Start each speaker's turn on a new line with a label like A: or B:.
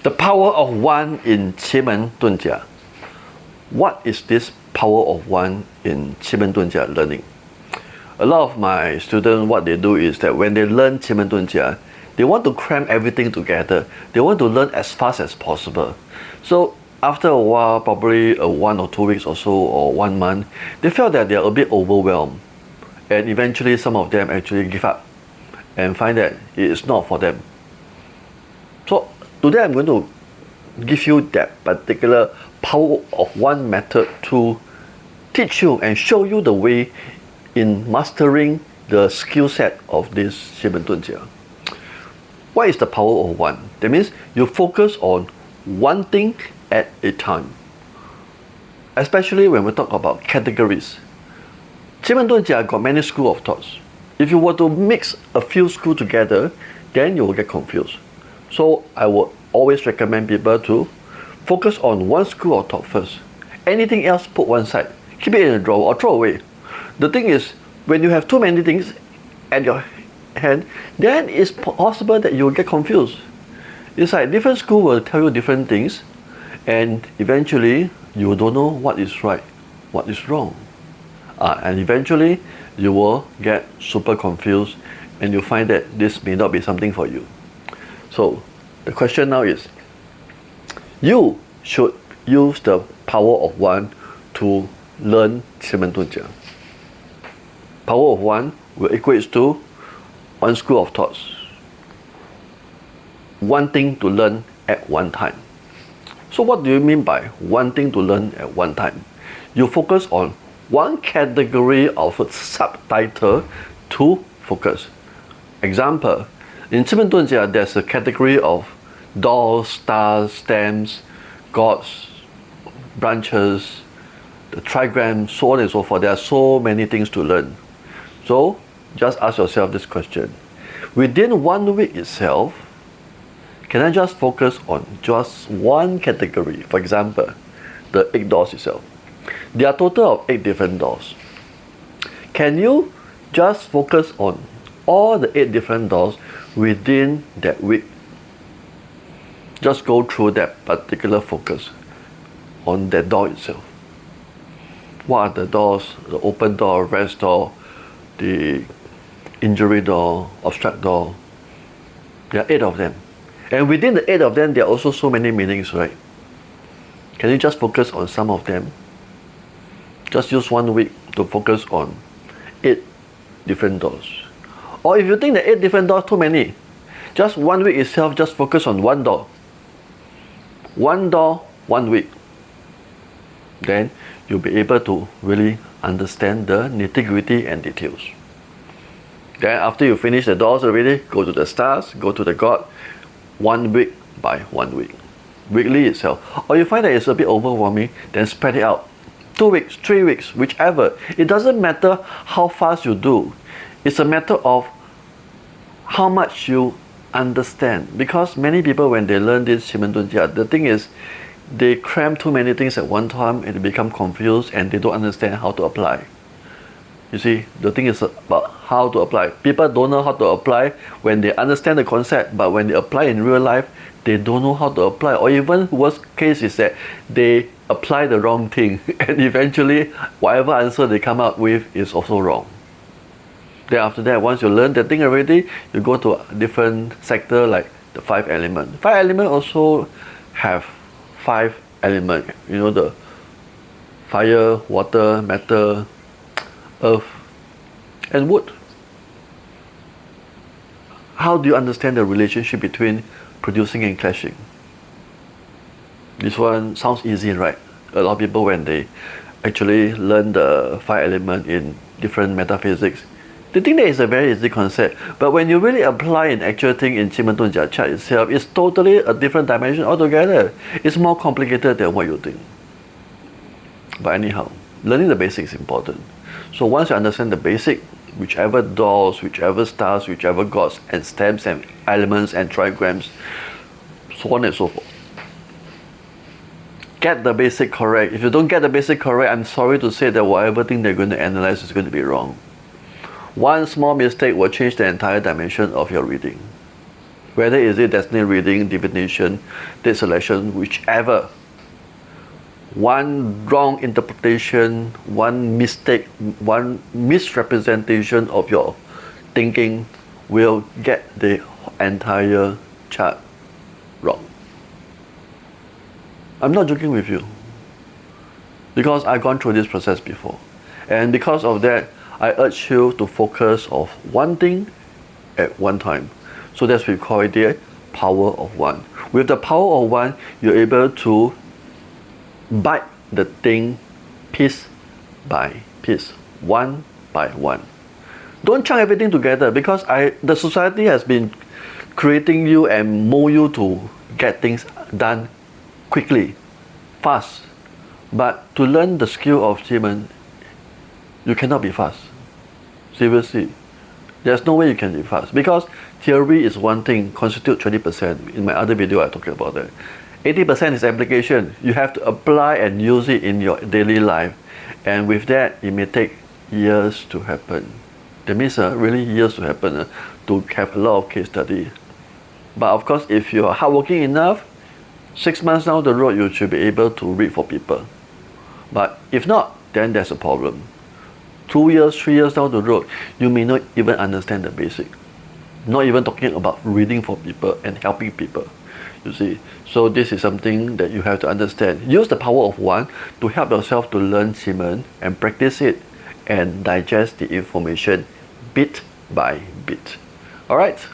A: The power of one in Qi Men Dun Jia. What is this power of one in Qi Men Dun Jia learning? A lot of my students, what they do is that when they learn Qi Men Dun Jia, they want to cram everything together. They want to learn as fast as possible. So after a while, probably 1 or 2 weeks or so, or 1 month, they felt that they are a bit overwhelmed. And eventually some of them actually give up and find that it is not for them. So today I'm going to give you that particular power of one method to teach you and show you the way in mastering the skill set of this Qi Men Dun Jia. What is the power of one? That means you focus on one thing at a time. Especially when we talk about categories. Qi Men Dun Jia got many school of thoughts. If you were to mix a few schools together, then you will get confused. So I would always recommend people to focus on one school of thought first. Anything else, put one side. Keep it in a drawer or throw away. The thing is, when you have too many things at your hand, then it's possible that you will get confused. It's like different school will tell you different things, and eventually you don't know what is right, what is wrong. And eventually you will get super confused and you find that this may not be something for you. So the question now is, you should use the power of one to learn Qi Men Dun Jia. Power of one will equate to one school of thoughts. One thing to learn at one time. So what do you mean by one thing to learn at one time? You focus on one category of a subtitle to focus. Example, in Qi Men Dun Jia, there's a category of dolls, stars, stems, gods, branches, the trigram, so on and so forth. There are so many things to learn. So just ask yourself this question. Within 1 week itself, can I just focus on just one category? For example, the 8 dolls itself. There are a total of 8 different dolls. Can you just focus on all the 8 different dolls within that week? Just go through that particular focus on that doll itself. What are the dolls? The open door, rest door, the injury door, obstruct door. There are 8 of them. And within the 8 of them, there are also so many meanings, right? Can you just focus on some of them? Just use 1 week to focus on 8 different doors. Or if you think that 8 different doors too many, just 1 week itself, just focus on one door. One door, 1 week. Then you'll be able to really understand the nitty-gritty and details. Then after you finish the doors already, go to the stars, go to the god, 1 week by 1 week. Weekly itself. Or you find that it's a bit overwhelming, then spread it out. 2 weeks, 3 weeks, whichever. It doesn't matter how fast you do. It's a matter of how much you understand. Because many people, when they learn this Qi Men Dun Jia, the thing is, they cram too many things at one time and they become confused and they don't understand how to apply. You see, the thing is about how to apply. People don't know how to apply when they understand the concept, but when they apply in real life, they don't know how to apply. Or even worst case is that they apply the wrong thing and eventually whatever answer they come up with is also wrong. Then after that, once you learn the thing already, you go to a different sector like the 5 elements. 5 elements also have 5 elements. You know, the fire, water, metal, earth, and wood. How do you understand the relationship between producing and clashing? This one sounds easy, right? A lot of people, when they actually learn the 5 elements in different metaphysics, they think that it's a very easy concept. But when you really apply an actual thing in Qi Men Dun Jia chart itself, it's totally a different dimension altogether. It's more complicated than what you think. But anyhow, learning the basics is important. So once you understand the basic, whichever dolls, whichever stars, whichever gods, and stems and elements and trigrams, so on and so forth. Get the basic correct. If you don't get the basic correct, I'm sorry to say that whatever thing they're going to analyze is going to be wrong. One small mistake will change the entire dimension of your reading. Whether is it destiny reading, divination, date selection, whichever. One wrong interpretation, one mistake, one misrepresentation of your thinking will get the entire chart wrong. I'm not joking with you, because I've gone through this process before. And because of that, I urge you to focus on one thing at one time. So that's what we call it the power of one. With the power of one, you're able to bite the thing piece by piece, one by one. Don't chunk everything together, because the society has been creating you and mold you to get things done quickly, fast. But to learn the skill of Qi Men, you cannot be fast. Seriously. There's no way you can be fast, because theory is one thing, constitute 20%. In my other video I talked about that. 80% is application. You have to apply and use it in your daily life, and with that it may take years to happen. That means really years to happen, to have a lot of case study. But of course, if you are hardworking enough, 6 months down the road you should be able to read for people. But if not, then there's a problem. 2 years, 3 years down the road, you may not even understand the basic. Not even talking about reading for people and helping people. You see, so this is something that you have to understand. Use the power of one to help yourself to learn Qi Men and practice it and digest the information bit by bit. Alright,